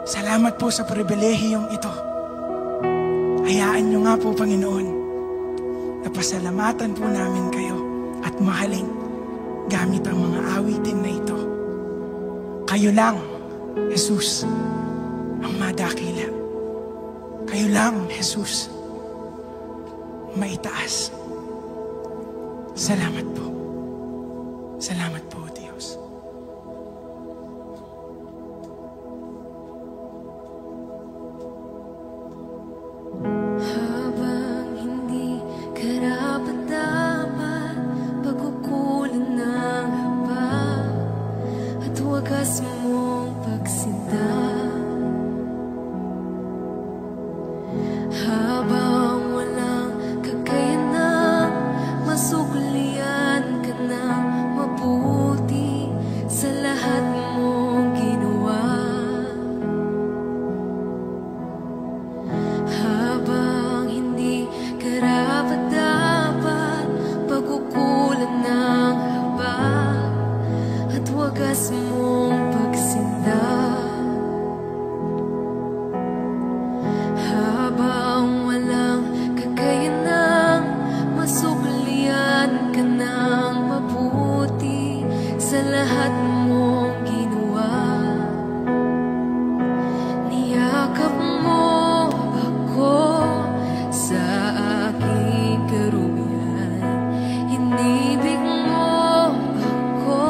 Salamat po sa pribilehiyong ito. Hayaan niyo nga po, Panginoon, na pasalamatan po namin kayo at mahalin gamit ang mga awitin na ito. Kayo lang, Jesus, ang madakila. Kayo lang, Jesus, maitaas. Salamat po. Salamat po, Diyos. Habang hindi karapat-dapat, pagkukulan ng haba at wagas mong pagsinta. Habang walang kakayanang masuklian ka ng mabuti sa lahat mong ginawa. Habang hindi karapat-dapat, pagkukulan ng haba at wagas mong pagsinta. Habang walang kakayanang masuklian ka ng mabuti sa lahat mong ginawa. Niyakap mo ako sa aking karumihan. Inibig mo ako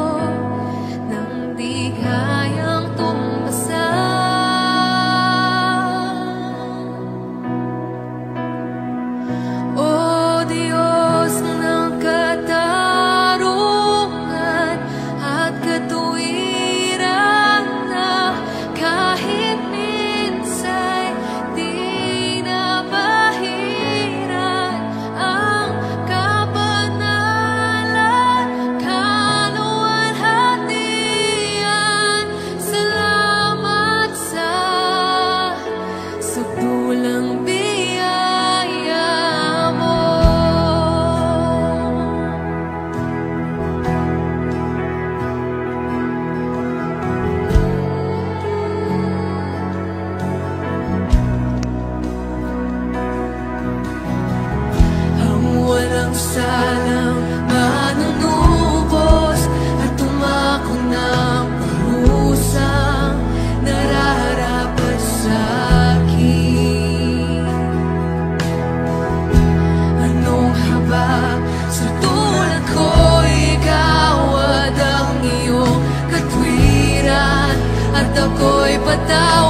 nang di kayang tumbasan. O Diyos ng katarungan at katuwiran, na kahit minsa'y di nabahiran ang kabanalan, kaluwalhatian. Salamat sa sukdulang biyaya mo. Ang walang salang manunubos at tumako ng parusang nararapat sa akin. Anong haba sa tulad ko'y gawad ang iyong katwiran, at ako'y patawad